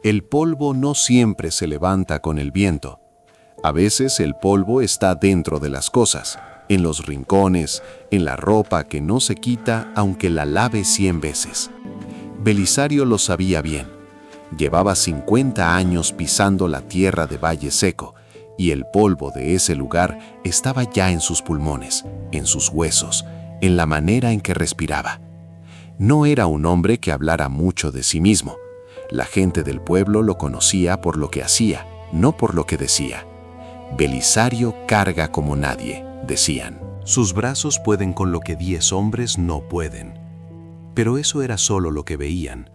El polvo no siempre se levanta con el viento. A veces el polvo está dentro de las cosas, en los rincones, en la ropa que no se quita aunque la lave 100 veces. Belisario lo sabía bien. Llevaba 50 años pisando la tierra de Valle Seco, y el polvo de ese lugar estaba ya en sus pulmones, en sus huesos, en la manera en que respiraba. No era un hombre que hablara mucho de sí mismo. La gente del pueblo lo conocía por lo que hacía, no por lo que decía. Belisario carga como nadie, decían. Sus brazos pueden con lo que 10 hombres no pueden. Pero eso era solo lo que veían.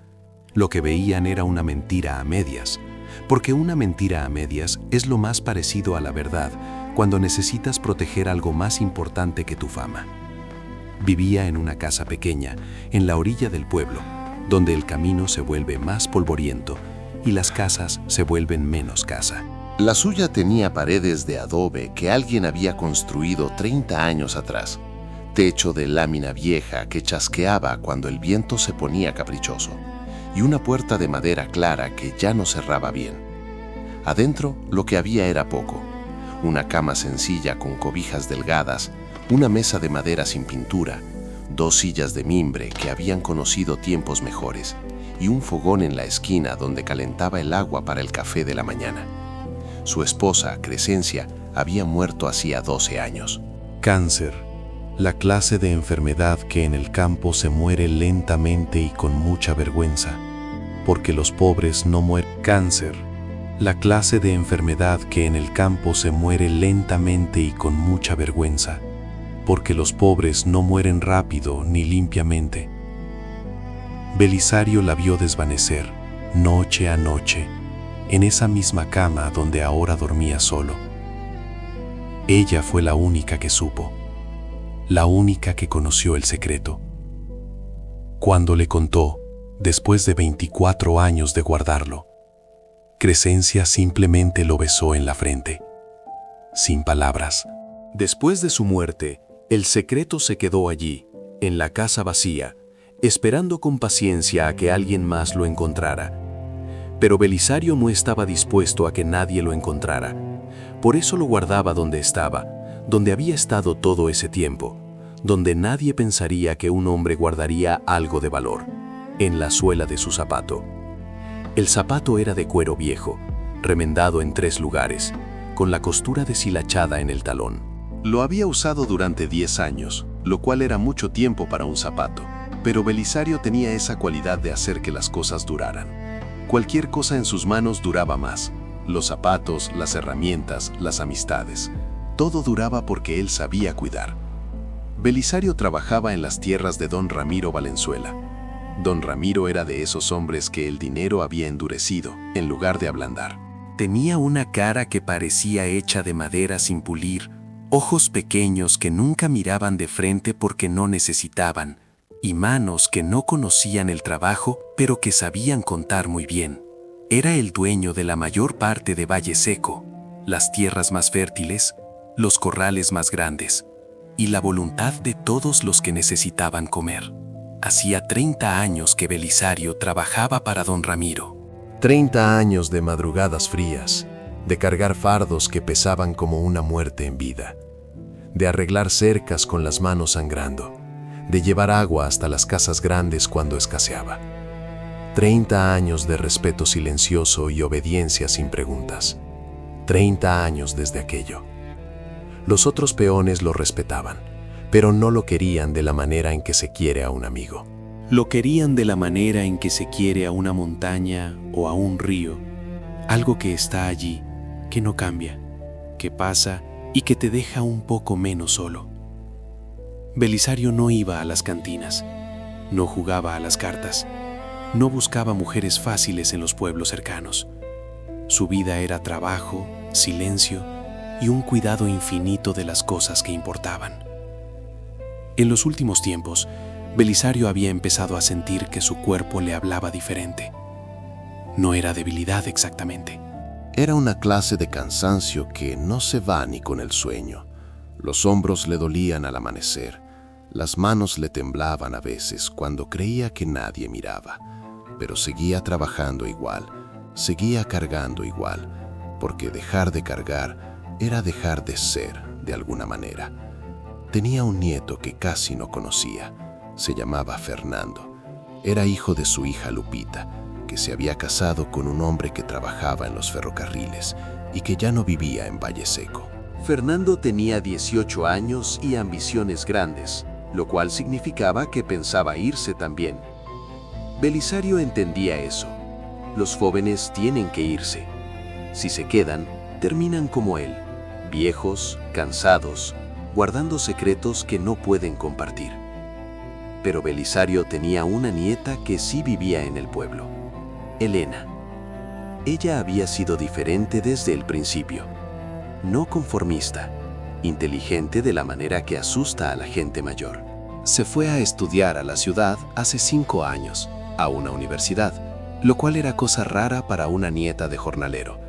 Lo que veían era una mentira a medias, porque una mentira a medias es lo más parecido a la verdad cuando necesitas proteger algo más importante que tu fama. Vivía en una casa pequeña, en la orilla del pueblo, donde el camino se vuelve más polvoriento y las casas se vuelven menos casa. La suya tenía paredes de adobe que alguien había construido 30 años atrás, techo de lámina vieja que chasqueaba cuando el viento se ponía caprichoso, y una puerta de madera clara que ya no cerraba bien. Adentro lo que había era poco: una cama sencilla con cobijas delgadas, una mesa de madera sin pintura, 2 sillas de mimbre que habían conocido tiempos mejores, y un fogón en la esquina donde calentaba el agua para el café de la mañana. Su esposa, Crescencia, había muerto hacía 12 años. Cáncer, la clase de enfermedad que en el campo se muere lentamente y con mucha vergüenza, porque los pobres no mueren. Cáncer, la clase de enfermedad que en el campo se muere lentamente y con mucha vergüenza, porque los pobres no mueren rápido ni limpiamente. Belisario la vio desvanecer, noche a noche, en esa misma cama donde ahora dormía solo. Ella fue la única que supo, la única que conoció el secreto. Cuando le contó, después de 24 años de guardarlo, Crescencia simplemente lo besó en la frente, sin palabras. Después de su muerte, el secreto se quedó allí, en la casa vacía, esperando con paciencia a que alguien más lo encontrara. Pero Belisario no estaba dispuesto a que nadie lo encontrara. Por eso lo guardaba donde estaba, donde había estado todo ese tiempo, donde nadie pensaría que un hombre guardaría algo de valor, en la suela de su zapato. El zapato era de cuero viejo, remendado en 3 lugares, con la costura deshilachada en el talón. Lo había usado durante 10 años, lo cual era mucho tiempo para un zapato, pero Belisario tenía esa cualidad de hacer que las cosas duraran. Cualquier cosa en sus manos duraba más: los zapatos, las herramientas, las amistades. Todo duraba porque él sabía cuidar. Belisario trabajaba en las tierras de don Ramiro Valenzuela. Don Ramiro era de esos hombres que el dinero había endurecido, en lugar de ablandar. Tenía una cara que parecía hecha de madera sin pulir, ojos pequeños que nunca miraban de frente porque no necesitaban, y manos que no conocían el trabajo, pero que sabían contar muy bien. Era el dueño de la mayor parte de Valle Seco, las tierras más fértiles, los corrales más grandes, y la voluntad de todos los que necesitaban comer. Hacía 30 años que Belisario trabajaba para don Ramiro. 30 años de madrugadas frías, de cargar fardos que pesaban como una muerte en vida, de arreglar cercas con las manos sangrando, de llevar agua hasta las casas grandes cuando escaseaba. 30 años de respeto silencioso y obediencia sin preguntas. 30 años desde aquello. Los otros peones lo respetaban, pero no lo querían de la manera en que se quiere a un amigo. Lo querían de la manera en que se quiere a una montaña o a un río, algo que está allí, que no cambia, que pasa y que te deja un poco menos solo. Belisario no iba a las cantinas, no jugaba a las cartas, no buscaba mujeres fáciles en los pueblos cercanos. Su vida era trabajo, silencio y un cuidado infinito de las cosas que importaban. En los últimos tiempos, Belisario había empezado a sentir que su cuerpo le hablaba diferente. No era debilidad exactamente. Era una clase de cansancio que no se va ni con el sueño. Los hombros le dolían al amanecer, las manos le temblaban a veces cuando creía que nadie miraba, pero seguía trabajando igual, Seguía cargando igual, porque dejar de cargar era dejar de ser de alguna manera. Tenía un nieto que casi no conocía. Se llamaba Fernando. Era hijo de su hija Lupita, que se había casado con un hombre que trabajaba en los ferrocarriles y que ya no vivía en Valle Seco. Fernando tenía 18 años y ambiciones grandes, lo cual significaba que pensaba irse también. Belisario entendía eso. Los jóvenes tienen que irse. Si se quedan, terminan como él, viejos, cansados, guardando secretos que no pueden compartir. Pero Belisario tenía una nieta que sí vivía en el pueblo, Elena. Ella había sido diferente desde el principio. No conformista, inteligente de la manera que asusta a la gente mayor. Se fue a estudiar a la ciudad hace 5 años, a una universidad, lo cual era cosa rara para una nieta de jornalero.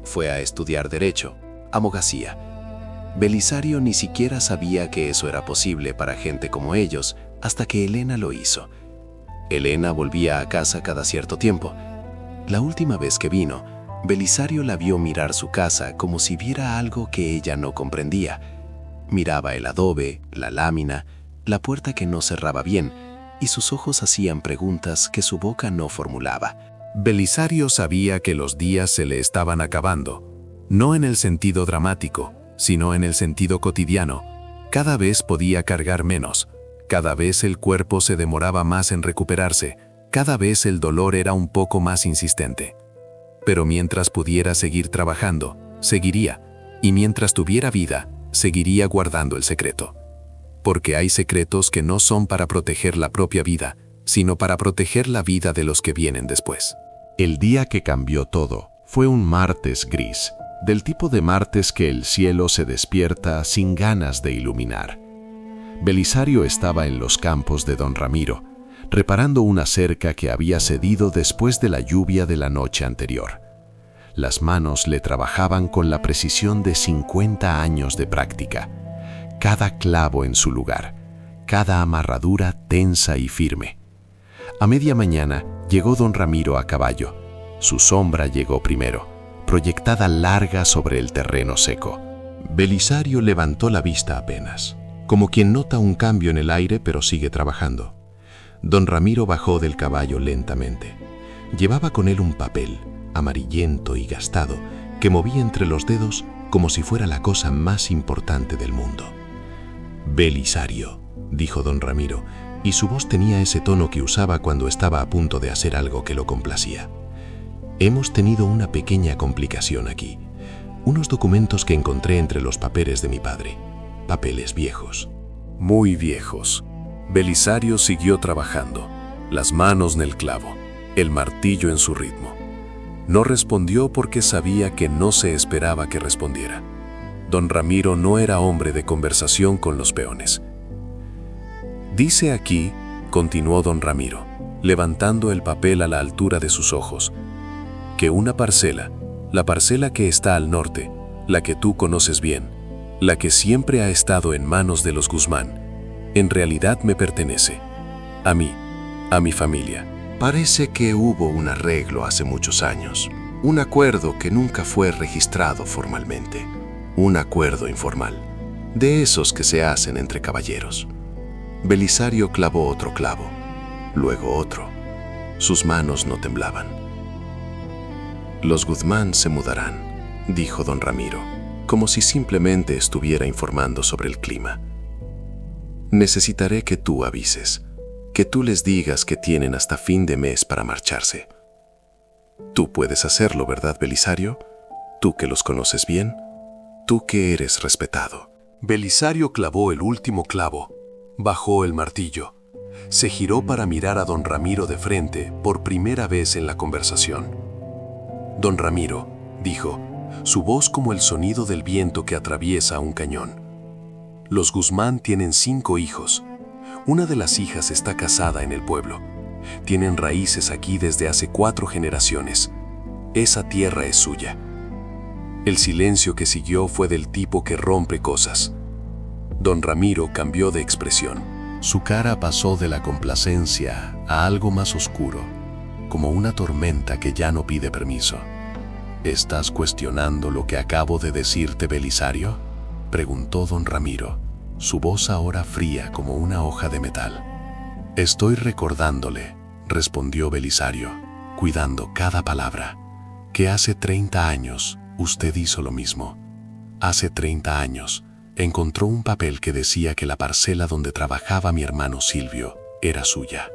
Fue a estudiar Derecho, abogacía. Belisario ni siquiera sabía que eso era posible para gente como ellos hasta que Elena lo hizo. Elena volvía a casa cada cierto tiempo. La última vez que vino, Belisario la vio mirar su casa como si viera algo que ella no comprendía. Miraba el adobe, la lámina, la puerta que no cerraba bien, y sus ojos hacían preguntas que su boca no formulaba. Belisario sabía que los días se le estaban acabando, no en el sentido dramático, sino en el sentido cotidiano. Cada vez podía cargar menos, cada vez el cuerpo se demoraba más en recuperarse, cada vez el dolor era un poco más insistente. Pero mientras pudiera seguir trabajando, seguiría, y mientras tuviera vida, seguiría guardando el secreto. Porque hay secretos que no son para proteger la propia vida, sino para proteger la vida de los que vienen después. El día que cambió todo fue un martes gris, del tipo de martes que el cielo se despierta sin ganas de iluminar. Belisario estaba en los campos de don Ramiro, reparando una cerca que había cedido después de la lluvia de la noche anterior. Las manos le trabajaban con la precisión de 50 años de práctica. Cada clavo en su lugar, cada amarradura tensa y firme. A media mañana llegó don Ramiro a caballo. Su sombra llegó primero, proyectada larga sobre el terreno seco. Belisario levantó la vista apenas, como quien nota un cambio en el aire pero sigue trabajando. Don Ramiro bajó del caballo lentamente. Llevaba con él un papel, amarillento y gastado, que movía entre los dedos como si fuera la cosa más importante del mundo. «Belisario», dijo don Ramiro, y su voz tenía ese tono que usaba cuando estaba a punto de hacer algo que lo complacía. «Hemos tenido una pequeña complicación aquí. Unos documentos que encontré entre los papeles de mi padre. Papeles viejos». Muy viejos. Belisario siguió trabajando, las manos en el clavo, el martillo en su ritmo. No respondió porque sabía que no se esperaba que respondiera. Don Ramiro no era hombre de conversación con los peones. «Dice aquí», continuó don Ramiro, levantando el papel a la altura de sus ojos, «que una parcela, la parcela que está al norte, la que tú conoces bien, la que siempre ha estado en manos de los Guzmán, en realidad me pertenece, a mí, a mi familia». Parece que hubo un arreglo hace muchos años, un acuerdo que nunca fue registrado formalmente, un acuerdo informal, de esos que se hacen entre caballeros. Belisario clavó otro clavo, luego otro. Sus manos no temblaban. «Los Guzmán se mudarán», dijo don Ramiro, como si simplemente estuviera informando sobre el clima. «Necesitaré que tú avises, que tú les digas que tienen hasta fin de mes para marcharse. Tú puedes hacerlo, ¿verdad, Belisario? Tú que los conoces bien, tú que eres respetado». Belisario clavó el último clavo, bajó el martillo, se giró para mirar a don Ramiro de frente por primera vez en la conversación. «Don Ramiro», dijo, su voz como el sonido del viento que atraviesa un cañón. «Los Guzmán tienen 5 hijos. Una de las hijas está casada en el pueblo. Tienen raíces aquí desde hace 4 generaciones. Esa tierra es suya». El silencio que siguió fue del tipo que rompe cosas. Don Ramiro cambió de expresión. Su cara pasó de la complacencia a algo más oscuro. como una tormenta que ya no pide permiso. ¿Estás cuestionando lo que acabo de decirte, Belisario?, preguntó don Ramiro, su voz ahora fría como una hoja de metal. Estoy recordándole, respondió Belisario, cuidando cada palabra, que hace 30 años usted hizo lo mismo. Hace 30 años encontró un papel que decía que la parcela donde trabajaba mi hermano Silvio era suya.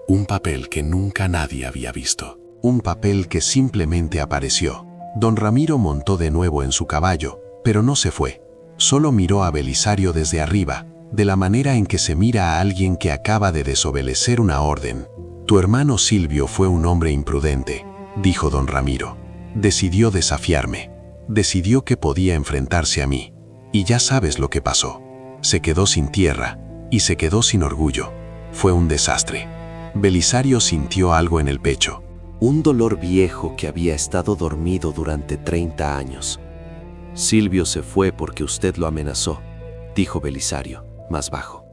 Un papel que nunca nadie había visto. Un papel que simplemente apareció. Don Ramiro montó de nuevo en su caballo, pero no se fue. Solo miró a Belisario desde arriba, de la manera en que se mira a alguien que acaba de desobedecer una orden. Tu hermano Silvio fue un hombre imprudente, dijo don Ramiro. Decidió desafiarme. Decidió que podía enfrentarse a mí. Y ya sabes lo que pasó. Se quedó sin tierra y se quedó sin orgullo. Fue un desastre. Belisario sintió algo en el pecho. Un dolor viejo que había estado dormido durante 30 años. Silvio se fue porque usted lo amenazó, dijo Belisario, más bajo.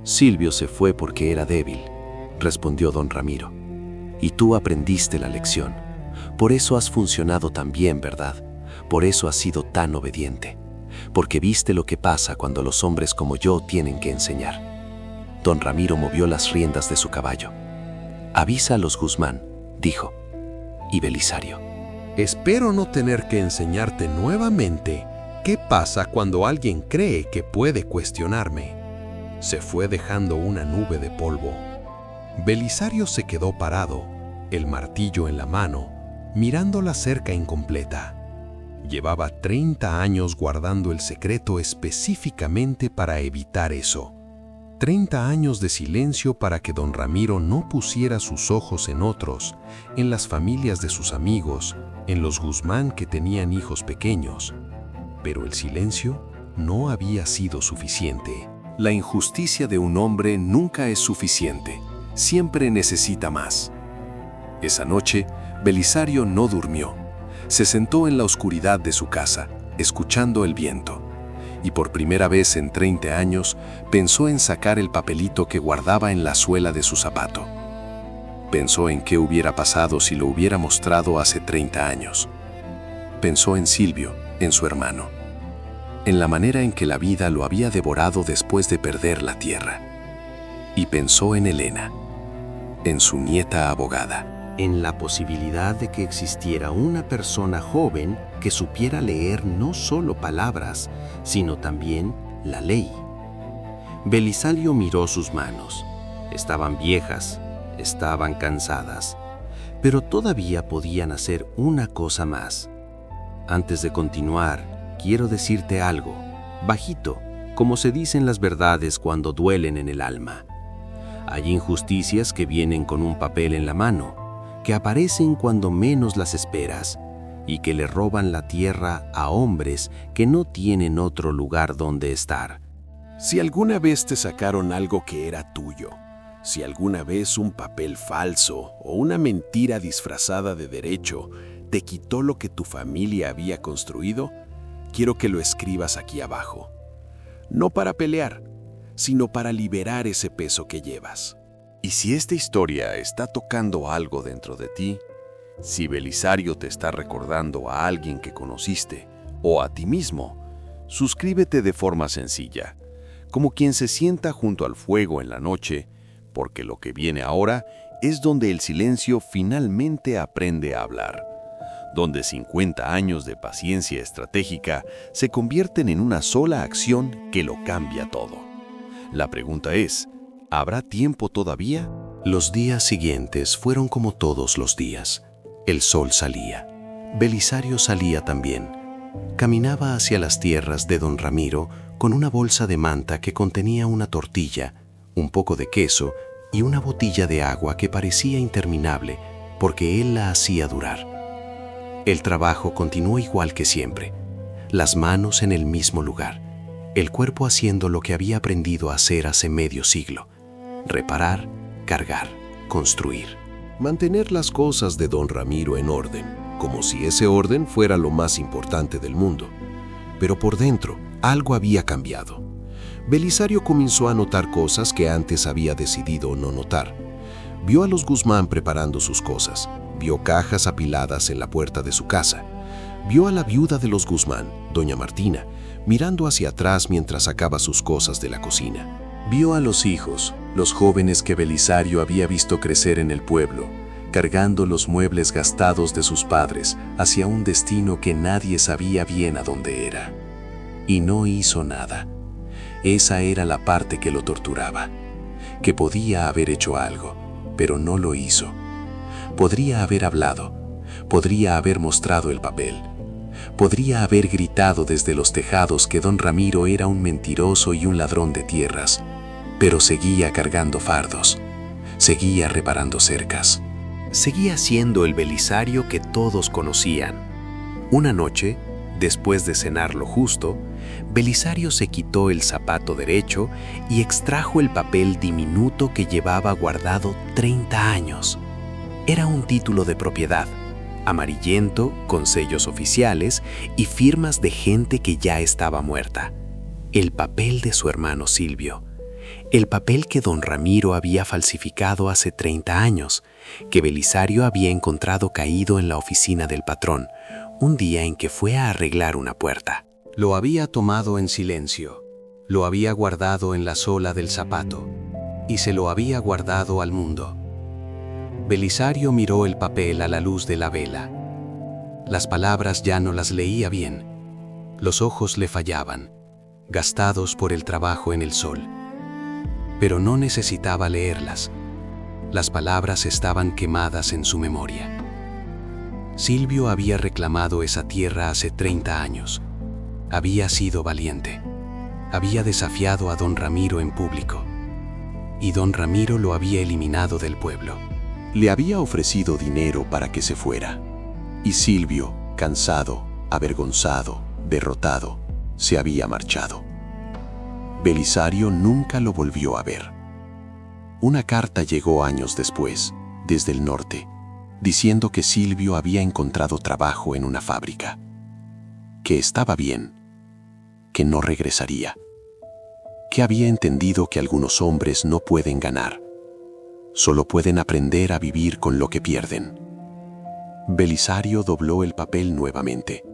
Silvio se fue porque era débil, respondió don Ramiro. Y tú aprendiste la lección. Por eso has funcionado tan bien, ¿verdad? Por eso has sido tan obediente. Porque viste lo que pasa cuando los hombres como yo tienen que enseñar. Don Ramiro movió las riendas de su caballo. Avisa a los Guzmán, dijo. Y Belisario. Espero no tener que enseñarte nuevamente qué pasa cuando alguien cree que puede cuestionarme. Se fue dejando una nube de polvo. Belisario se quedó parado, el martillo en la mano, mirando la cerca incompleta. Llevaba 30 años guardando el secreto específicamente para evitar eso. 30 años de silencio para que don Ramiro no pusiera sus ojos en otros, en las familias de sus amigos, en los Guzmán que tenían hijos pequeños. Pero el silencio no había sido suficiente. La injusticia de un hombre nunca es suficiente, siempre necesita más. Esa noche, Belisario no durmió. Se sentó en la oscuridad de su casa, escuchando el viento. Y por primera vez en 30 años pensó en sacar el papelito que guardaba en la suela de su zapato. Pensó en qué hubiera pasado si lo hubiera mostrado hace 30 años. Pensó en Silvio, en su hermano, en la manera en que la vida lo había devorado después de perder la tierra. Y pensó en Elena, en su nieta abogada. En la posibilidad de que existiera una persona joven que supiera leer no solo palabras, sino también la ley. Belisario miró sus manos. Estaban viejas, estaban cansadas, pero todavía podían hacer una cosa más. Antes de continuar, quiero decirte algo, bajito, como se dicen las verdades cuando duelen en el alma. Hay injusticias que vienen con un papel en la mano, que aparecen cuando menos las esperas y que le roban la tierra a hombres que no tienen otro lugar donde estar. Si alguna vez te sacaron algo que era tuyo, si alguna vez un papel falso o una mentira disfrazada de derecho te quitó lo que tu familia había construido, quiero que lo escribas aquí abajo. No para pelear, sino para liberar ese peso que llevas. Y si esta historia está tocando algo dentro de ti, si Belisario te está recordando a alguien que conociste o a ti mismo, suscríbete de forma sencilla, como quien se sienta junto al fuego en la noche, porque lo que viene ahora es donde el silencio finalmente aprende a hablar, donde 50 años de paciencia estratégica se convierten en una sola acción que lo cambia todo. La pregunta es, ¿habrá tiempo todavía? Los días siguientes fueron como todos los días. El sol salía. Belisario salía también. Caminaba hacia las tierras de don Ramiro con una bolsa de manta que contenía una tortilla, un poco de queso y una botella de agua que parecía interminable porque él la hacía durar. El trabajo continuó igual que siempre. Las manos en el mismo lugar. El cuerpo haciendo lo que había aprendido a hacer hace medio siglo. Reparar, cargar, construir. Mantener las cosas de don Ramiro en orden, como si ese orden fuera lo más importante del mundo. Pero por dentro, algo había cambiado. Belisario comenzó a notar cosas que antes había decidido no notar. Vio a los Guzmán preparando sus cosas, vio cajas apiladas en la puerta de su casa, vio a la viuda de los Guzmán, doña Martina, mirando hacia atrás mientras sacaba sus cosas de la cocina. Vio a los hijos, los jóvenes que Belisario había visto crecer en el pueblo, cargando los muebles gastados de sus padres hacia un destino que nadie sabía bien a dónde era. Y no hizo nada. Esa era la parte que lo torturaba, que podía haber hecho algo, pero no lo hizo. Podría haber hablado, podría haber mostrado el papel, podría haber gritado desde los tejados que don Ramiro era un mentiroso y un ladrón de tierras, pero seguía cargando fardos, seguía reparando cercas. Seguía siendo el Belisario que todos conocían. Una noche, después de cenar lo justo, Belisario se quitó el zapato derecho y extrajo el papel diminuto que llevaba guardado 30 años. Era un título de propiedad, amarillento, con sellos oficiales y firmas de gente que ya estaba muerta. El papel de su hermano Silvio. El papel que don Ramiro había falsificado hace 30 años, que Belisario había encontrado caído en la oficina del patrón, un día en que fue a arreglar una puerta. Lo había tomado en silencio, lo había guardado en la sola del zapato y se lo había guardado al mundo. Belisario miró el papel a la luz de la vela. Las palabras ya no las leía bien. Los ojos le fallaban, gastados por el trabajo en el sol. Pero no necesitaba leerlas. Las palabras estaban quemadas en su memoria. Silvio había reclamado esa tierra hace 30 años. Había sido valiente. Había desafiado a don Ramiro en público. Y don Ramiro lo había eliminado del pueblo. Le había ofrecido dinero para que se fuera. Y Silvio, cansado, avergonzado, derrotado, se había marchado. Belisario nunca lo volvió a ver. Una carta llegó años después, desde el norte, diciendo que Silvio había encontrado trabajo en una fábrica, que estaba bien, que no regresaría, que había entendido que algunos hombres no pueden ganar, solo pueden aprender a vivir con lo que pierden. Belisario dobló el papel nuevamente.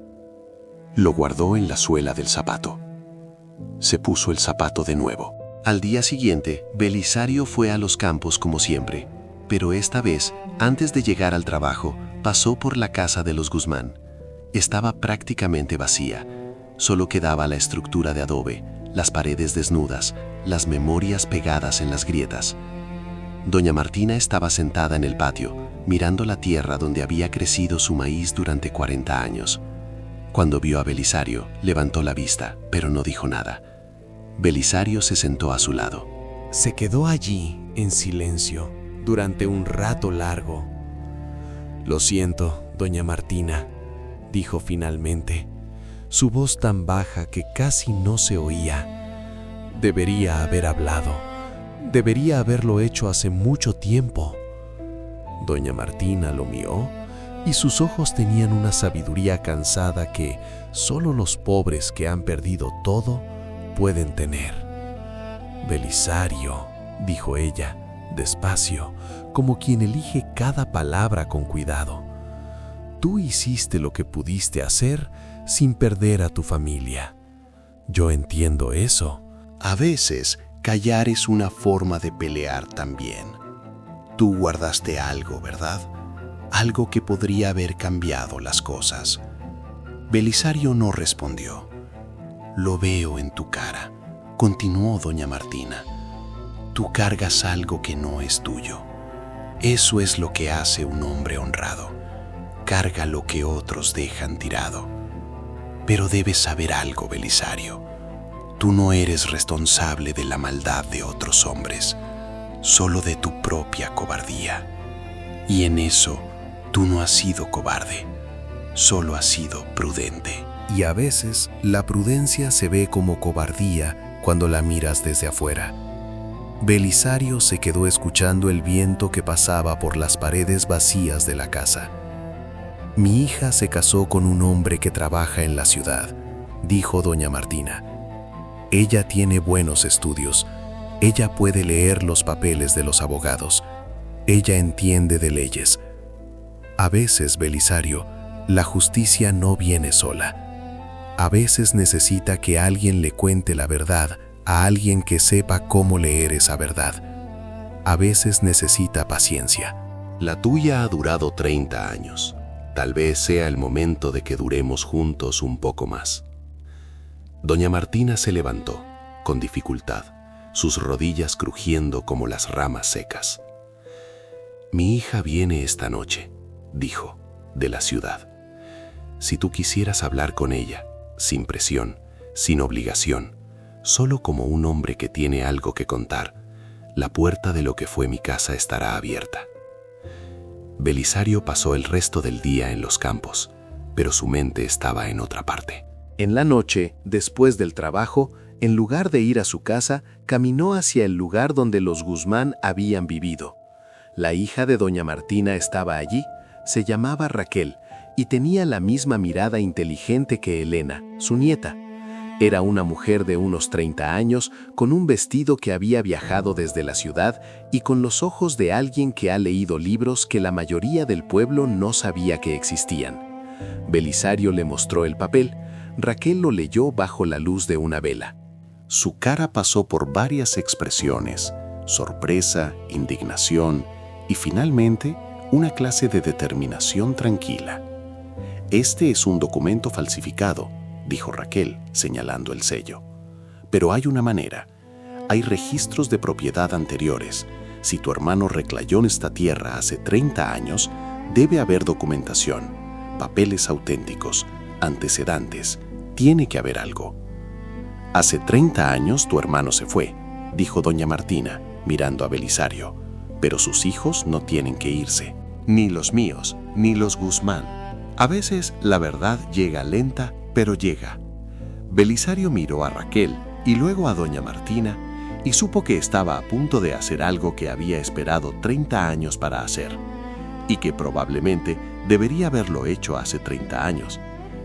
Lo guardó en la suela del zapato. Se puso el zapato de nuevo. Al día siguiente, Belisario fue a los campos como siempre, pero esta vez, antes de llegar al trabajo, pasó por la casa de los Guzmán. Estaba prácticamente vacía, solo quedaba la estructura de adobe, las paredes desnudas, las memorias pegadas en las grietas. Doña Martina estaba sentada en el patio, mirando la tierra donde había crecido su maíz durante 40 años. Cuando vio a Belisario, levantó la vista, pero no dijo nada. Belisario se sentó a su lado. Se quedó allí, en silencio, durante un rato largo. «Lo siento, doña Martina», dijo finalmente, su voz tan baja que casi no se oía. «Debería haber hablado. Debería haberlo hecho hace mucho tiempo». Doña Martina lo miró y sus ojos tenían una sabiduría cansada que solo los pobres que han perdido todo pueden tener. «Belisario», dijo ella, despacio, como quien elige cada palabra con cuidado. «Tú hiciste lo que pudiste hacer sin perder a tu familia. Yo entiendo eso». A veces, callar es una forma de pelear también. Tú guardaste algo, ¿verdad? Algo que podría haber cambiado las cosas. Belisario no respondió. «Lo veo en tu cara», continuó doña Martina. «Tú cargas algo que no es tuyo. Eso es lo que hace un hombre honrado. Carga lo que otros dejan tirado. Pero debes saber algo, Belisario. Tú no eres responsable de la maldad de otros hombres, solo de tu propia cobardía. Y en eso, tú no has sido cobarde, solo has sido prudente». Y a veces, la prudencia se ve como cobardía cuando la miras desde afuera. Belisario se quedó escuchando el viento que pasaba por las paredes vacías de la casa. «Mi hija se casó con un hombre que trabaja en la ciudad», dijo doña Martina. «Ella tiene buenos estudios. Ella puede leer los papeles de los abogados. Ella entiende de leyes. A veces, Belisario, la justicia no viene sola. A veces necesita que alguien le cuente la verdad a alguien que sepa cómo leer esa verdad. A veces necesita paciencia. La tuya ha durado 30 años. Tal vez sea el momento de que duremos juntos un poco más. Doña Martina se levantó, con dificultad, sus rodillas crujiendo como las ramas secas. Mi hija viene esta noche, dijo, de la ciudad. Si tú quisieras hablar con ella, sin presión, sin obligación, solo como un hombre que tiene algo que contar, la puerta de lo que fue mi casa estará abierta. Belisario pasó el resto del día en los campos, pero su mente estaba en otra parte. En la noche, después del trabajo, en lugar de ir a su casa, caminó hacia el lugar donde los Guzmán habían vivido. La hija de doña Martina estaba allí, se llamaba Raquel, y tenía la misma mirada inteligente que Elena, su nieta. Era una mujer de unos 30 años, con un vestido que había viajado desde la ciudad y con los ojos de alguien que ha leído libros que la mayoría del pueblo no sabía que existían. Belisario le mostró el papel. Raquel lo leyó bajo la luz de una vela. Su cara pasó por varias expresiones: sorpresa, indignación y finalmente una clase de determinación tranquila. Este es un documento falsificado, dijo Raquel, señalando el sello. Pero hay una manera. Hay registros de propiedad anteriores. Si tu hermano reclayó esta tierra hace 30 años, debe haber documentación, papeles auténticos, antecedentes. Tiene que haber algo. Hace 30 años tu hermano se fue, dijo doña Martina, mirando a Belisario. Pero sus hijos no tienen que irse. Ni los míos, ni los Guzmán. A veces la verdad llega lenta, pero llega. Belisario miró a Raquel y luego a doña Martina y supo que estaba a punto de hacer algo que había esperado 30 años para hacer y que probablemente debería haberlo hecho hace 30 años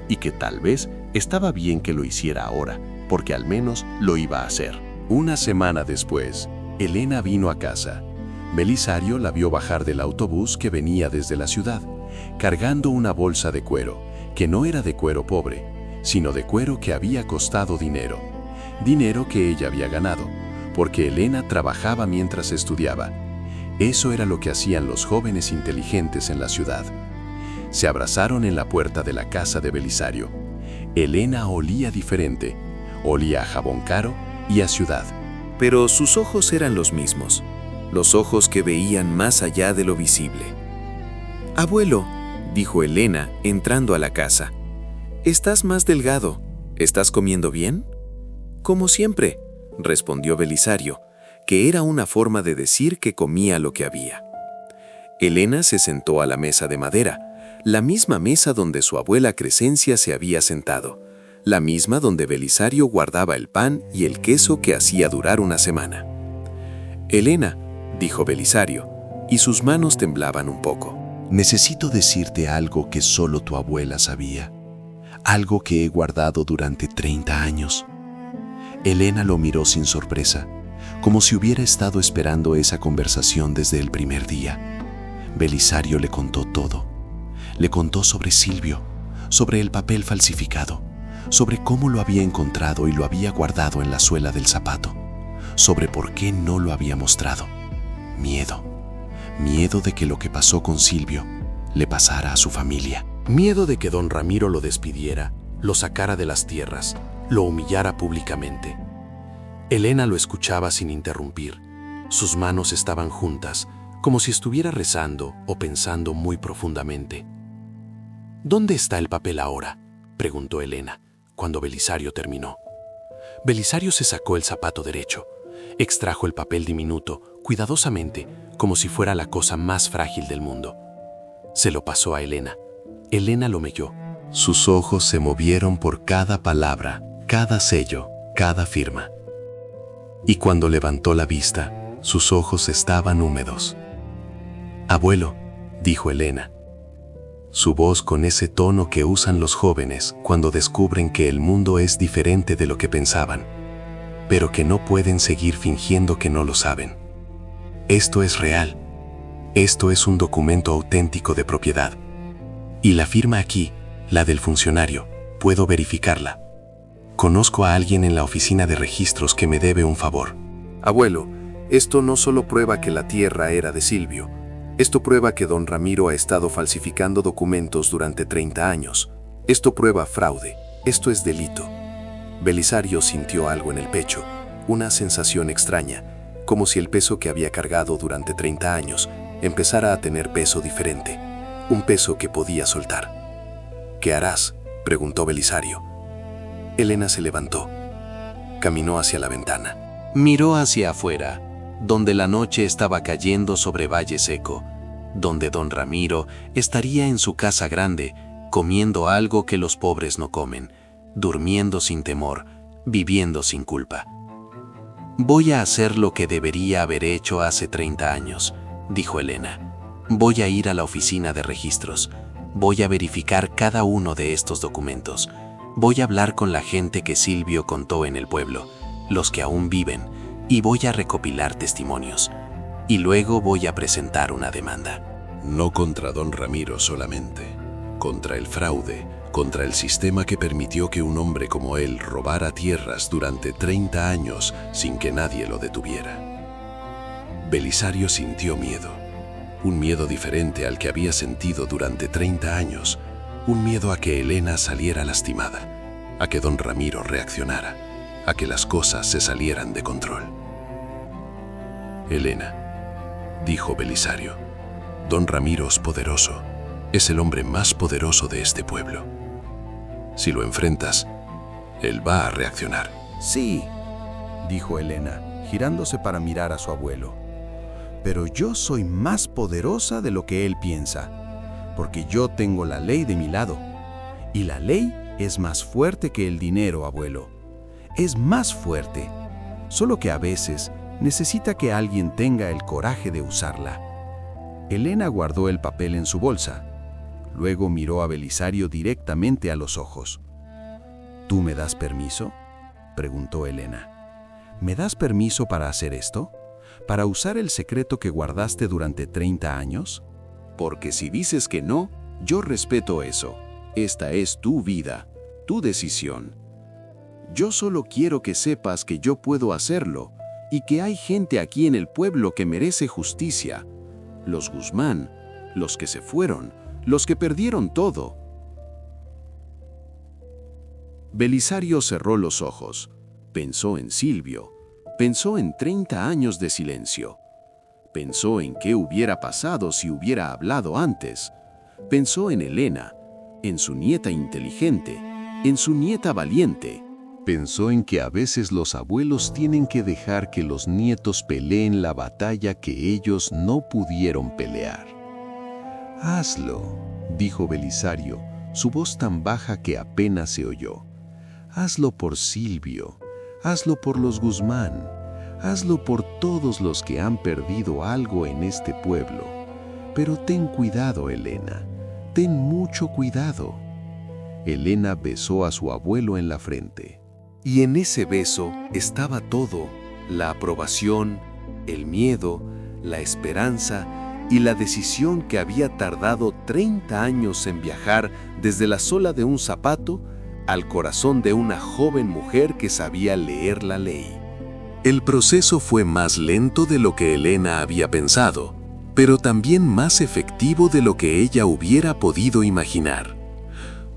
y que tal vez estaba bien que lo hiciera ahora, porque al menos lo iba a hacer. Una semana después, Elena vino a casa. Belisario la vio bajar del autobús que venía desde la ciudad, cargando una bolsa de cuero, que no era de cuero pobre, sino de cuero que había costado dinero. Dinero que ella había ganado, porque Elena trabajaba mientras estudiaba. Eso era lo que hacían los jóvenes inteligentes en la ciudad. Se abrazaron en la puerta de la casa de Belisario. Elena olía diferente, olía a jabón caro y a ciudad. Pero sus ojos eran los mismos, los ojos que veían más allá de lo visible. «Abuelo», dijo Elena, entrando a la casa, «estás más delgado. ¿Estás comiendo bien?» «Como siempre», respondió Belisario, que era una forma de decir que comía lo que había. Elena se sentó a la mesa de madera, la misma mesa donde su abuela Crescencia se había sentado, la misma donde Belisario guardaba el pan y el queso que hacía durar una semana. «Elena», dijo Belisario, y sus manos temblaban un poco. Necesito decirte algo que solo tu abuela sabía, algo que he guardado durante 30 años. Elena lo miró sin sorpresa, como si hubiera estado esperando esa conversación desde el primer día. Belisario le contó todo. Le contó sobre Silvio, sobre el papel falsificado, sobre cómo lo había encontrado y lo había guardado en la suela del zapato, sobre por qué no lo había mostrado. Miedo de que lo que pasó con Silvio le pasara a su familia. Miedo de que don Ramiro lo despidiera, lo sacara de las tierras, lo humillara públicamente. Elena lo escuchaba sin interrumpir. Sus manos estaban juntas, como si estuviera rezando o pensando muy profundamente. «¿Dónde está el papel ahora?», preguntó Elena, cuando Belisario terminó. Belisario se sacó el zapato derecho, extrajo el papel diminuto, cuidadosamente, como si fuera la cosa más frágil del mundo. Se lo pasó a Elena. Elena lo melló. Sus ojos se movieron por cada palabra, cada sello, cada firma. Y cuando levantó la vista, sus ojos estaban húmedos. «Abuelo», dijo Elena. Su voz con ese tono que usan los jóvenes cuando descubren que el mundo es diferente de lo que pensaban, pero que no pueden seguir fingiendo que no lo saben. «Esto es real. Esto es un documento auténtico de propiedad. Y la firma aquí, la del funcionario, puedo verificarla. Conozco a alguien en la oficina de registros que me debe un favor. Abuelo, esto no solo prueba que la tierra era de Silvio. Esto prueba que don Ramiro ha estado falsificando documentos durante 30 años. Esto prueba fraude. Esto es delito. Belisario sintió algo en el pecho, una sensación extraña, como si el peso que había cargado durante 30 años empezara a tener peso diferente, un peso que podía soltar. ¿Qué harás?, preguntó Belisario. Elena se levantó. Caminó hacia la ventana. Miró hacia afuera, donde la noche estaba cayendo sobre Valle Seco, donde don Ramiro estaría en su casa grande, comiendo algo que los pobres no comen, durmiendo sin temor, viviendo sin culpa. Voy a hacer lo que debería haber hecho hace 30 años, dijo Elena. Voy a ir a la oficina de registros. Voy a verificar cada uno de estos documentos. Voy a hablar con la gente que Silvio contó en el pueblo, los que aún viven, y voy a recopilar testimonios. Y luego voy a presentar una demanda. No contra don Ramiro solamente, contra el fraude, contra el sistema que permitió que un hombre como él robara tierras durante 30 años sin que nadie lo detuviera. Belisario sintió miedo, un miedo diferente al que había sentido durante 30 años, un miedo a que Elena saliera lastimada, a que don Ramiro reaccionara, a que las cosas se salieran de control. Elena, dijo Belisario, don Ramiro es poderoso, es el hombre más poderoso de este pueblo. Si lo enfrentas, él va a reaccionar. Sí, dijo Elena, girándose para mirar a su abuelo. Pero yo soy más poderosa de lo que él piensa, porque yo tengo la ley de mi lado. Y la ley es más fuerte que el dinero, abuelo. Es más fuerte, solo que a veces necesita que alguien tenga el coraje de usarla. Elena guardó el papel en su bolsa. Luego miró a Belisario directamente a los ojos. ¿Tú me das permiso?, preguntó Elena. ¿Me das permiso para hacer esto? ¿Para usar el secreto que guardaste durante 30 años? Porque si dices que no, yo respeto eso. Esta es tu vida, tu decisión. Yo solo quiero que sepas que yo puedo hacerlo y que hay gente aquí en el pueblo que merece justicia. Los Guzmán, los que se fueron, los que perdieron todo. Belisario cerró los ojos, pensó en Silvio, pensó en 30 años de silencio, pensó en qué hubiera pasado si hubiera hablado antes, pensó en Elena, en su nieta inteligente, en su nieta valiente. Pensó en que a veces los abuelos tienen que dejar que los nietos peleen la batalla que ellos no pudieron pelear. Hazlo, dijo Belisario, su voz tan baja que apenas se oyó. Hazlo por Silvio, hazlo por los Guzmán, hazlo por todos los que han perdido algo en este pueblo. Pero ten cuidado, Elena, ten mucho cuidado. Elena besó a su abuelo en la frente. Y en ese beso estaba todo, la aprobación, el miedo, la esperanza y la decisión que había tardado 30 años en viajar desde la sola de un zapato al corazón de una joven mujer que sabía leer la ley. El proceso fue más lento de lo que Elena había pensado, pero también más efectivo de lo que ella hubiera podido imaginar.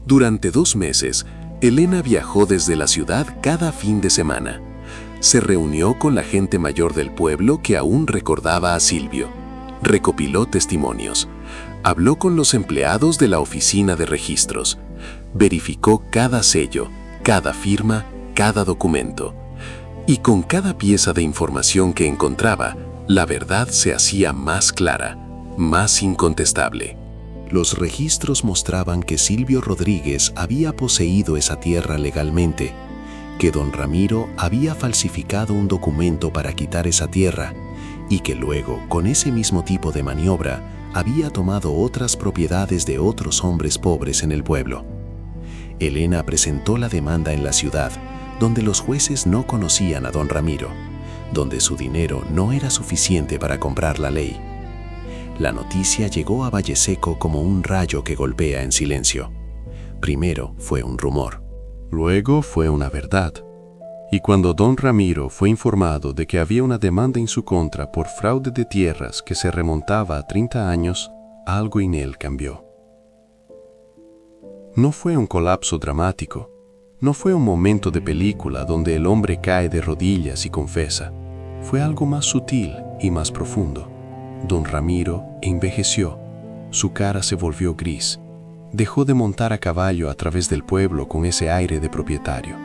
Durante 2 meses, Elena viajó desde la ciudad cada fin de semana. Se reunió con la gente mayor del pueblo que aún recordaba a Silvio. Recopiló testimonios. Habló con los empleados de la oficina de registros. Verificó cada sello, cada firma, cada documento. Y con cada pieza de información que encontraba, la verdad se hacía más clara, más incontestable. Los registros mostraban que Silvio Rodríguez había poseído esa tierra legalmente, que don Ramiro había falsificado un documento para quitar esa tierra y que luego, con ese mismo tipo de maniobra, había tomado otras propiedades de otros hombres pobres en el pueblo. Elena presentó la demanda en la ciudad, donde los jueces no conocían a don Ramiro, donde su dinero no era suficiente para comprar la ley. La noticia llegó a Valleseco como un rayo que golpea en silencio. Primero fue un rumor. Luego fue una verdad. Y cuando don Ramiro fue informado de que había una demanda en su contra por fraude de tierras que se remontaba a 30 años, algo en él cambió. No fue un colapso dramático, no fue un momento de película donde el hombre cae de rodillas y confesa. Fue algo más sutil y más profundo. Don Ramiro envejeció, su cara se volvió gris. Dejó de montar a caballo a través del pueblo con ese aire de propietario.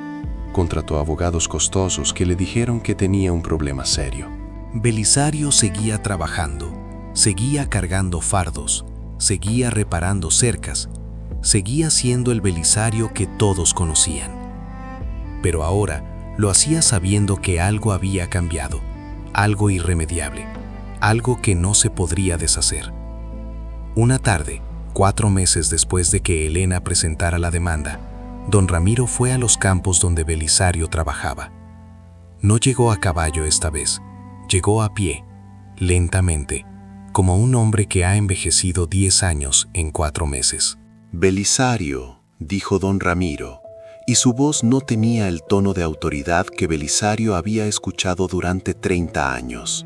Contrató abogados costosos que le dijeron que tenía un problema serio. Belisario seguía trabajando, seguía cargando fardos, seguía reparando cercas, seguía siendo el Belisario que todos conocían. Pero ahora lo hacía sabiendo que algo había cambiado, algo irremediable, algo que no se podría deshacer. Una tarde, 4 meses después de que Elena presentara la demanda, don Ramiro fue a los campos donde Belisario trabajaba. No llegó a caballo esta vez, llegó a pie, lentamente, como un hombre que ha envejecido 10 años en 4 meses. Belisario, dijo don Ramiro, y su voz no tenía el tono de autoridad que Belisario había escuchado durante 30 años.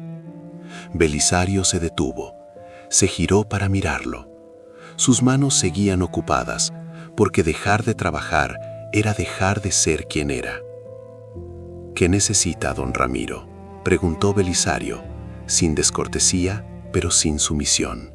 Belisario se detuvo, se giró para mirarlo. Sus manos seguían ocupadas, porque dejar de trabajar era dejar de ser quien era. ¿Qué necesita don Ramiro?, preguntó Belisario, sin descortesía, pero sin sumisión.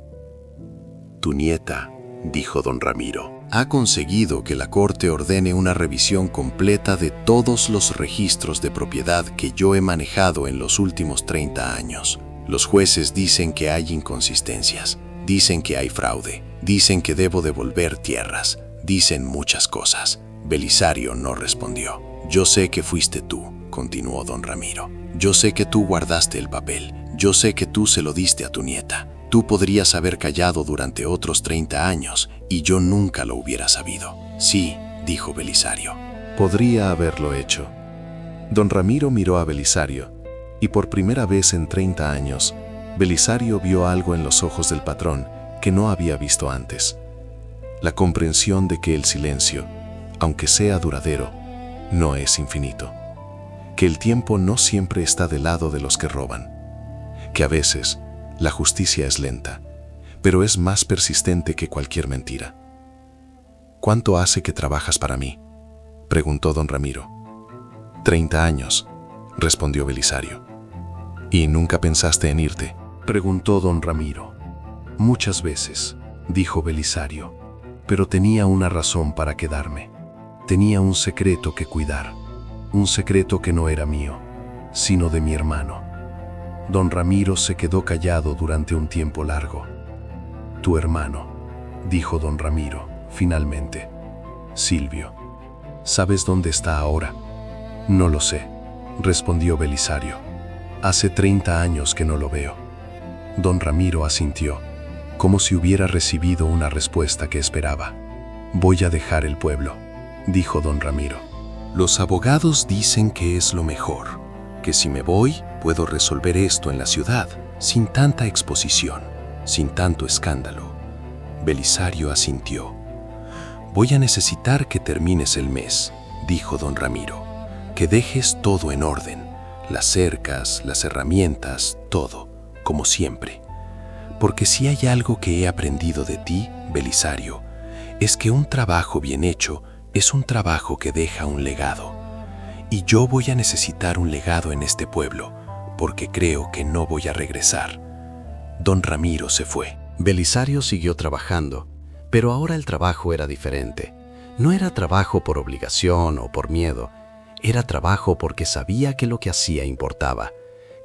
Tu nieta, dijo don Ramiro, ha conseguido que la corte ordene una revisión completa de todos los registros de propiedad que yo he manejado en los últimos 30 años. Los jueces dicen que hay inconsistencias, dicen que hay fraude, dicen que debo devolver tierras, dicen muchas cosas. Belisario no respondió. Yo sé que fuiste tú, continuó don Ramiro. Yo sé que tú guardaste el papel, yo sé que tú se lo diste a tu nieta. Tú podrías haber callado durante otros 30 años y yo nunca lo hubiera sabido. Sí, dijo Belisario. Podría haberlo hecho. Don Ramiro miró a Belisario y por primera vez en 30 años, Belisario vio algo en los ojos del patrón que no había visto antes. La comprensión de que el silencio, aunque sea duradero, no es infinito. Que el tiempo no siempre está del lado de los que roban. Que a veces la justicia es lenta, pero es más persistente que cualquier mentira. ¿Cuánto hace que trabajas para mí?, preguntó don Ramiro. 30 años, respondió Belisario. ¿Y nunca pensaste en irte?, preguntó don Ramiro. Muchas veces, dijo Belisario, pero tenía una razón para quedarme. Tenía un secreto que cuidar, un secreto que no era mío, sino de mi hermano. Don Ramiro se quedó callado durante un tiempo largo. Tu hermano, dijo don Ramiro, finalmente. Silvio. ¿Sabes dónde está ahora? No lo sé, respondió Belisario. Hace 30 años que no lo veo. Don Ramiro asintió, como si hubiera recibido una respuesta que esperaba. Voy a dejar el pueblo, dijo don Ramiro. Los abogados dicen que es lo mejor, que si me voy, puedo resolver esto en la ciudad, sin tanta exposición, sin tanto escándalo. Belisario asintió. Voy a necesitar que termines el mes, dijo don Ramiro, que dejes todo en orden, las cercas, las herramientas, todo, como siempre. Porque si hay algo que he aprendido de ti, Belisario, es que un trabajo bien hecho es un trabajo que deja un legado. Y yo voy a necesitar un legado en este pueblo, porque creo que no voy a regresar. Don Ramiro se fue. Belisario siguió trabajando, pero ahora el trabajo era diferente. No era trabajo por obligación o por miedo, era trabajo porque sabía que lo que hacía importaba,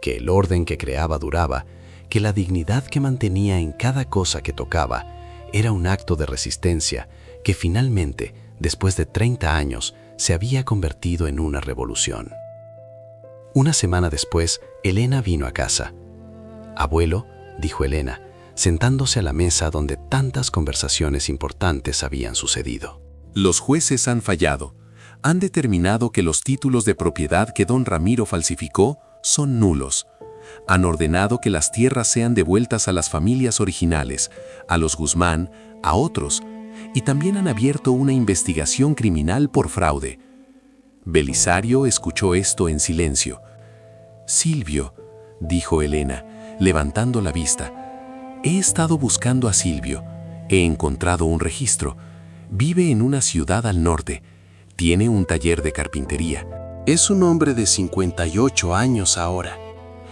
que el orden que creaba duraba, que la dignidad que mantenía en cada cosa que tocaba era un acto de resistencia que finalmente, después de 30 años, se había convertido en una revolución. Una semana después, Elena vino a casa. «Abuelo», dijo Elena, sentándose a la mesa donde tantas conversaciones importantes habían sucedido. Los jueces han fallado. Han determinado que los títulos de propiedad que don Ramiro falsificó son nulos. Han ordenado que las tierras sean devueltas a las familias originales, a los Guzmán, a otros, y también han abierto una investigación criminal por fraude. Belisario escuchó esto en silencio. «Silvio», dijo Elena, levantando la vista. «He estado buscando a Silvio. He encontrado un registro. Vive en una ciudad al norte. Tiene un taller de carpintería. Es un hombre de 58 años ahora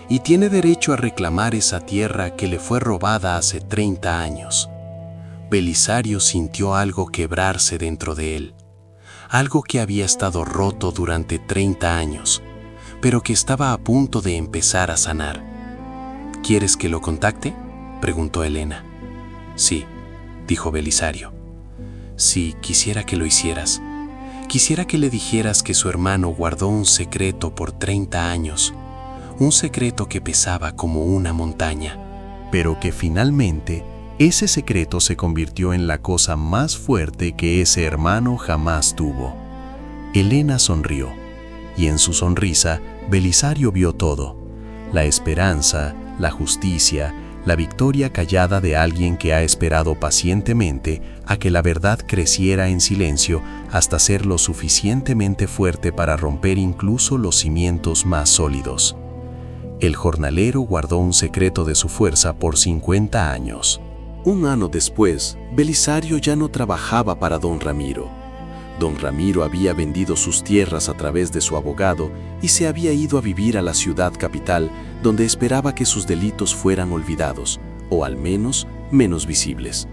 y tiene derecho a reclamar esa tierra que le fue robada hace 30 años». Belisario sintió algo quebrarse dentro de él, algo que había estado roto durante 30 años, pero que estaba a punto de empezar a sanar. «¿Quieres que lo contacte?», preguntó Elena. «Sí», dijo Belisario. «Sí, quisiera que lo hicieras. Quisiera que le dijeras que su hermano guardó un secreto por 30 años, un secreto que pesaba como una montaña, pero que finalmente ese secreto se convirtió en la cosa más fuerte que ese hermano jamás tuvo». Elena sonrió, y en su sonrisa Belisario vio todo: la esperanza, la justicia, la victoria callada de alguien que ha esperado pacientemente a que la verdad creciera en silencio hasta ser lo suficientemente fuerte para romper incluso los cimientos más sólidos. El jornalero guardó un secreto de su fuerza por 50 años. Un año después, Belisario ya no trabajaba para don Ramiro. Don Ramiro había vendido sus tierras a través de su abogado y se había ido a vivir a la ciudad capital, donde esperaba que sus delitos fueran olvidados, o al menos menos visibles.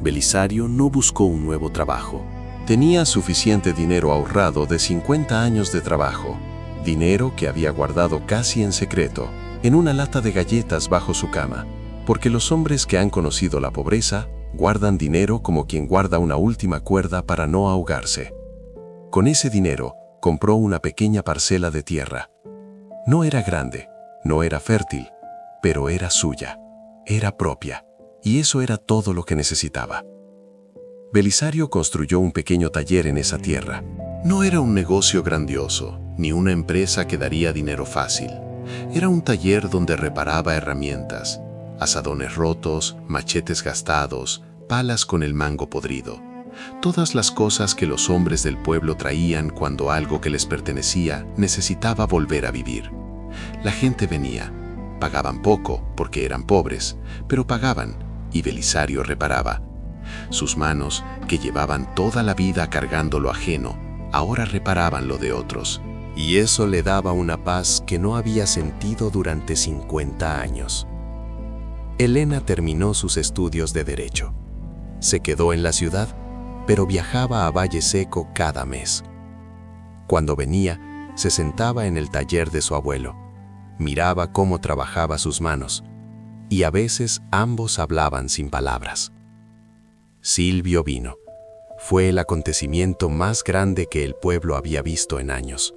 Belisario no buscó un nuevo trabajo. Tenía suficiente dinero ahorrado de 50 años de trabajo, dinero que había guardado casi en secreto, en una lata de galletas bajo su cama, porque los hombres que han conocido la pobreza guardan dinero como quien guarda una última cuerda para no ahogarse. Con ese dinero compró una pequeña parcela de tierra. No era grande, no era fértil, pero era suya, era propia, y eso era todo lo que necesitaba. Belisario construyó un pequeño taller en esa tierra. No era un negocio grandioso, ni una empresa que daría dinero fácil. Era un taller donde reparaba herramientas, asadones rotos, machetes gastados, palas con el mango podrido. Todas las cosas que los hombres del pueblo traían cuando algo que les pertenecía necesitaba volver a vivir. La gente venía. Pagaban poco porque eran pobres, pero pagaban y Belisario reparaba. Sus manos, que llevaban toda la vida cargando lo ajeno, ahora reparaban lo de otros. Y eso le daba una paz que no había sentido durante 50 años. Elena terminó sus estudios de Derecho. Se quedó en la ciudad, pero viajaba a Valle Seco cada mes. Cuando venía, se sentaba en el taller de su abuelo, miraba cómo trabajaba sus manos, y a veces ambos hablaban sin palabras. Silvio vino. Fue el acontecimiento más grande que el pueblo había visto en años.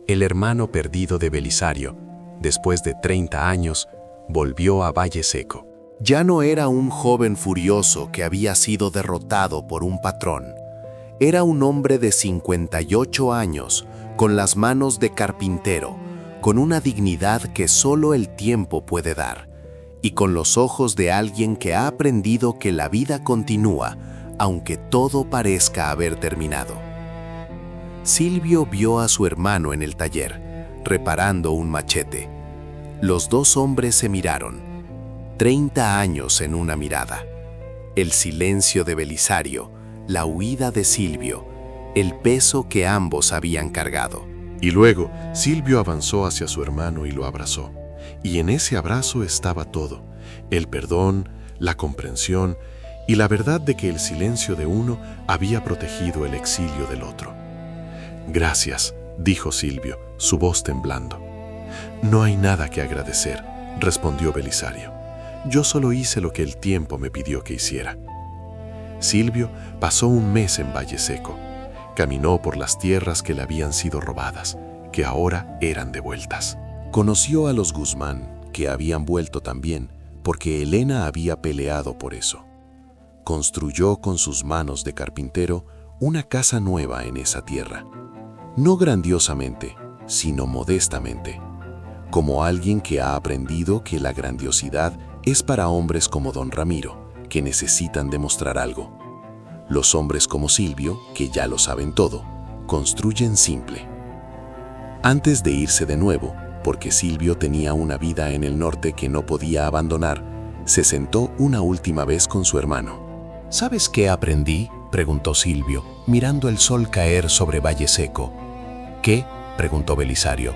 El hermano perdido de Belisario, después de 30 años, volvió a Valle Seco. Ya no era un joven furioso que había sido derrotado por un patrón. Era un hombre de 58 años, con las manos de carpintero, con una dignidad que solo el tiempo puede dar, y con los ojos de alguien que ha aprendido que la vida continúa, aunque todo parezca haber terminado. Silvio vio a su hermano en el taller, reparando un machete. Los dos hombres se miraron. 30 años en una mirada. El silencio de Belisario, la huida de Silvio, el peso que ambos habían cargado. Y luego Silvio avanzó hacia su hermano y lo abrazó. Y en ese abrazo estaba todo: el perdón, la comprensión y la verdad de que el silencio de uno había protegido el exilio del otro. «Gracias», dijo Silvio, su voz temblando. «No hay nada que agradecer», respondió Belisario. «Yo solo hice lo que el tiempo me pidió que hiciera». Silvio pasó un mes en Valle Seco. Caminó por las tierras que le habían sido robadas, que ahora eran devueltas. Conoció a los Guzmán, que habían vuelto también, porque Elena había peleado por eso. Construyó con sus manos de carpintero una casa nueva en esa tierra. No grandiosamente, sino modestamente. como alguien que ha aprendido que la grandiosidad es para hombres como don Ramiro, que necesitan demostrar algo. Los hombres como Silvio, que ya lo saben todo, construyen simple. Antes de irse de nuevo, porque Silvio tenía una vida en el norte que no podía abandonar, se sentó una última vez con su hermano. ¿Sabes qué aprendí?, preguntó Silvio, mirando el sol caer sobre Valle Seco. ¿Qué?, preguntó Belisario.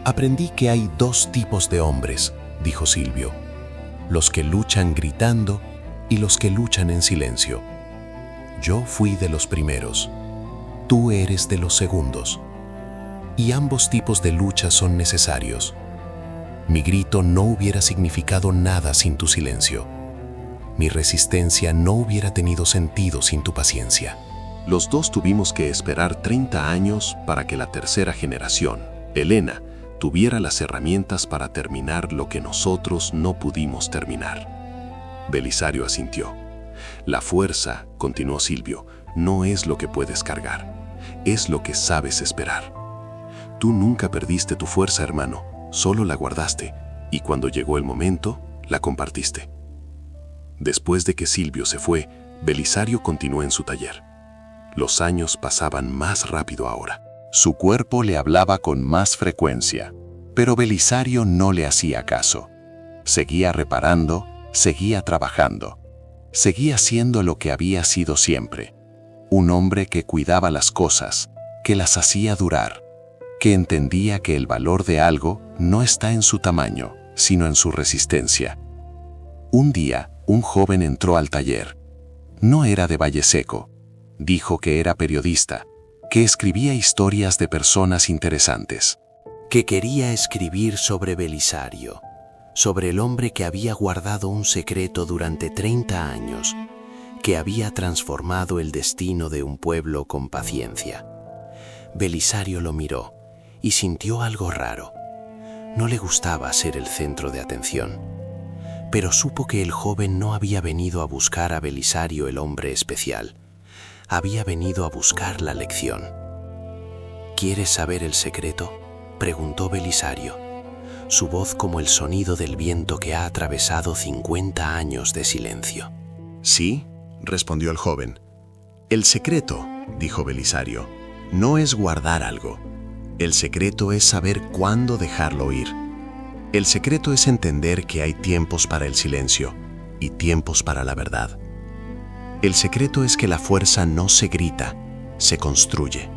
Aprendí que hay dos tipos de hombres, dijo Silvio. Los que luchan gritando y los que luchan en silencio. Yo fui de los primeros. Tú eres de los segundos. Y ambos tipos de lucha son necesarios. Mi grito no hubiera significado nada sin tu silencio. Mi resistencia no hubiera tenido sentido sin tu paciencia. Los dos tuvimos que esperar 30 años para que la tercera generación, Elena, tuviera las herramientas para terminar lo que nosotros no pudimos terminar. Belisario asintió. La fuerza, continuó Silvio, no es lo que puedes cargar, es lo que sabes esperar. Tú nunca perdiste tu fuerza, hermano, solo la guardaste, y cuando llegó el momento, la compartiste. Después de que Silvio se fue, Belisario continuó en su taller. Los años pasaban más rápido ahora. Su cuerpo le hablaba con más frecuencia, pero Belisario no le hacía caso. Seguía reparando, seguía trabajando. Seguía siendo lo que había sido siempre. Un hombre que cuidaba las cosas, que las hacía durar, que entendía que el valor de algo no está en su tamaño, sino en su resistencia. Un día, un joven entró al taller. No era de Valle Seco. Dijo que era periodista, que escribía historias de personas interesantes. Que quería escribir sobre Belisario, sobre el hombre que había guardado un secreto durante 30 años, que había transformado el destino de un pueblo con paciencia. Belisario lo miró y sintió algo raro. No le gustaba ser el centro de atención, pero supo que el joven no había venido a buscar a Belisario el hombre especial. Había venido a buscar la lección. ¿Quieres saber el secreto?, preguntó Belisario, su voz como el sonido del viento que ha atravesado 50 años de silencio. Sí, respondió el joven. El secreto, dijo Belisario, no es guardar algo. El secreto es saber cuándo dejarlo ir. El secreto es entender que hay tiempos para el silencio y tiempos para la verdad. El secreto es que la fuerza no se grita, se construye,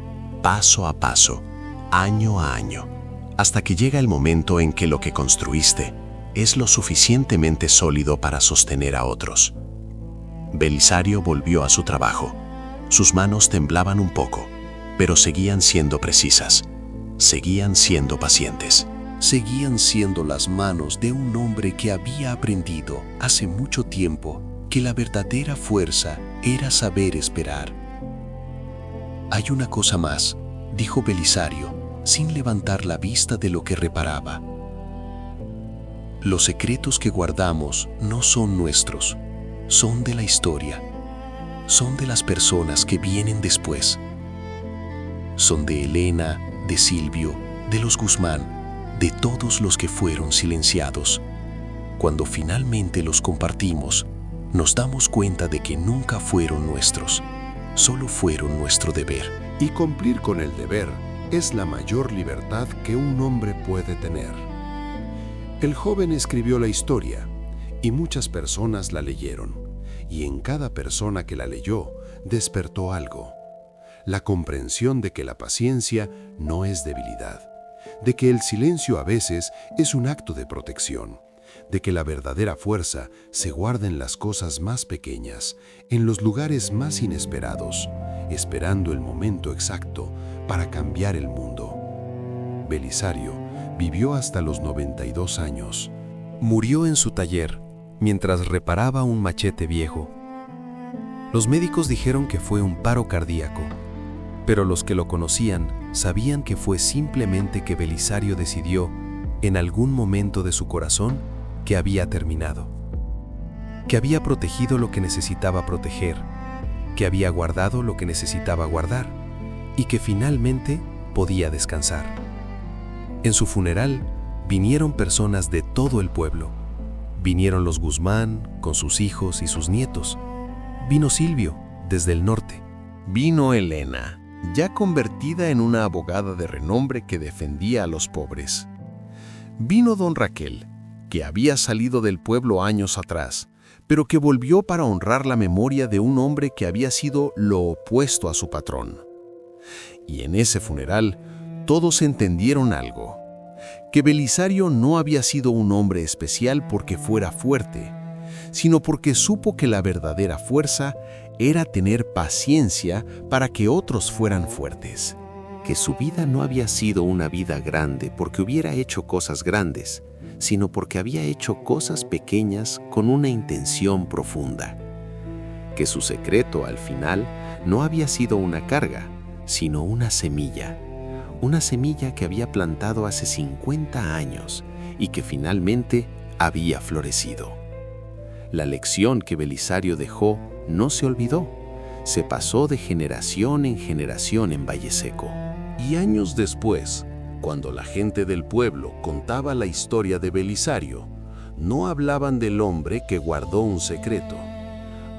paso a paso, año a año, hasta que llega el momento en que lo que construiste es lo suficientemente sólido para sostener a otros. Belisario volvió a su trabajo. Sus manos temblaban un poco, pero seguían siendo precisas, seguían siendo pacientes. Seguían siendo las manos de un hombre que había aprendido hace mucho tiempo que la verdadera fuerza era saber esperar. Hay una cosa más, dijo Belisario, sin levantar la vista de lo que reparaba. Los secretos que guardamos no son nuestros, son de la historia, son de las personas que vienen después. Son de Elena, de Silvio, de los Guzmán, de todos los que fueron silenciados. Cuando finalmente los compartimos, nos damos cuenta de que nunca fueron nuestros, solo fueron nuestro deber. Y cumplir con el deber es la mayor libertad que un hombre puede tener. El joven escribió la historia y muchas personas la leyeron, y en cada persona que la leyó despertó algo. La comprensión de que la paciencia no es debilidad, de que el silencio a veces es un acto de protección, de que la verdadera fuerza se guarda en las cosas más pequeñas, en los lugares más inesperados, esperando el momento exacto para cambiar el mundo. Belisario vivió hasta los 92 años. Murió en su taller mientras reparaba un machete viejo. Los médicos dijeron que fue un paro cardíaco, pero los que lo conocían sabían que fue simplemente que Belisario decidió, en algún momento de su corazón, que había terminado, que había protegido lo que necesitaba proteger, que había guardado lo que necesitaba guardar y que finalmente podía descansar. En su funeral, vinieron personas de todo el pueblo. Vinieron los Guzmán con sus hijos y sus nietos. Vino Silvio desde el norte. Vino Elena, ya convertida en una abogada de renombre que defendía a los pobres. Vino don Raquel, que había salido del pueblo años atrás, pero que volvió para honrar la memoria de un hombre que había sido lo opuesto a su patrón. Y en ese funeral, todos entendieron algo, que Belisario no había sido un hombre especial porque fuera fuerte, sino porque supo que la verdadera fuerza era tener paciencia para que otros fueran fuertes. Que su vida no había sido una vida grande porque hubiera hecho cosas grandes, sino porque había hecho cosas pequeñas con una intención profunda. Que su secreto, al final, no había sido una carga, sino una semilla que había plantado hace 50 años y que finalmente había florecido. La lección que Belisario dejó no se olvidó, se pasó de generación en generación en Valle Seco. Y años después, cuando la gente del pueblo contaba la historia de Belisario, no hablaban del hombre que guardó un secreto.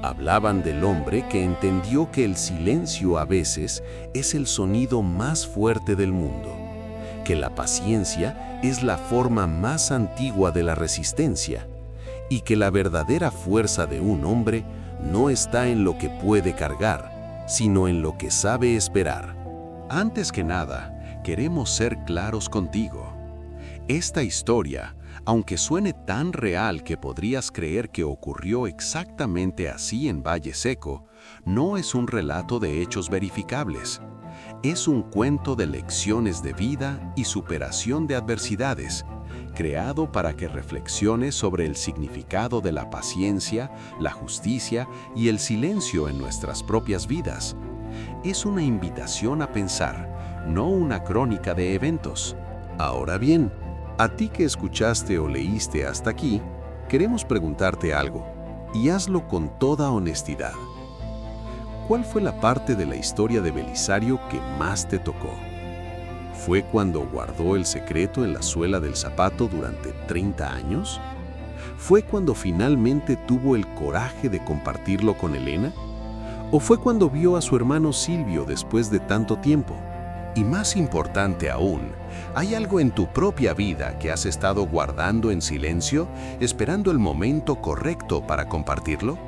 Hablaban del hombre que entendió que el silencio a veces es el sonido más fuerte del mundo, que la paciencia es la forma más antigua de la resistencia y que la verdadera fuerza de un hombre no está en lo que puede cargar, sino en lo que sabe esperar. Antes que nada, queremos ser claros contigo. Esta historia, aunque suene tan real que podrías creer que ocurrió exactamente así en Valle Seco, no es un relato de hechos verificables. Es un cuento de lecciones de vida y superación de adversidades, creado para que reflexiones sobre el significado de la paciencia, la justicia y el silencio en nuestras propias vidas. Es una invitación a pensar, no una crónica de eventos. Ahora bien, a ti que escuchaste o leíste hasta aquí, queremos preguntarte algo, y hazlo con toda honestidad. ¿Cuál fue la parte de la historia de Belisario que más te tocó? ¿Fue cuando guardó el secreto en la suela del zapato durante 30 años? ¿Fue cuando finalmente tuvo el coraje de compartirlo con Elena? ¿O fue cuando vio a su hermano Silvio después de tanto tiempo? Y más importante aún, ¿hay algo en tu propia vida que has estado guardando en silencio, esperando el momento correcto para compartirlo?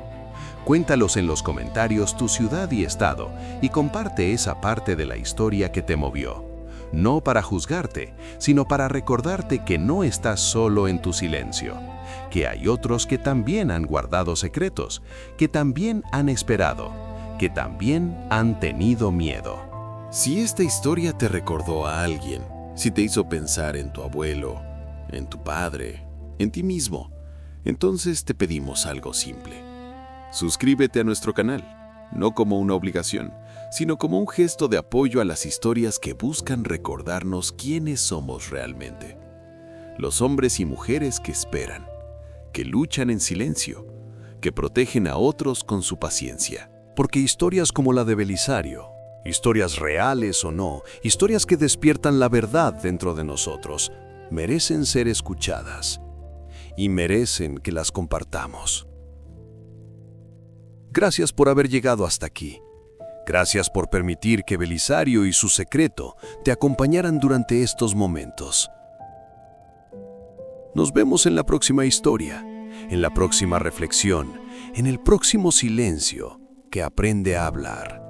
Cuéntalos en los comentarios tu ciudad y estado y comparte esa parte de la historia que te movió. No para juzgarte, sino para recordarte que no estás solo en tu silencio, que hay otros que también han guardado secretos, que también han esperado, que también han tenido miedo. Si esta historia te recordó a alguien, si te hizo pensar en tu abuelo, en tu padre, en ti mismo, entonces te pedimos algo simple. Suscríbete a nuestro canal, no como una obligación, sino como un gesto de apoyo a las historias que buscan recordarnos quiénes somos realmente. Los hombres y mujeres que esperan, que luchan en silencio, que protegen a otros con su paciencia. Porque historias como la de Belisario, historias reales o no, historias que despiertan la verdad dentro de nosotros, merecen ser escuchadas y merecen que las compartamos. Gracias por haber llegado hasta aquí. Gracias por permitir que Belisario y su secreto te acompañaran durante estos momentos. Nos vemos en la próxima historia, en la próxima reflexión, en el próximo silencio que aprende a hablar.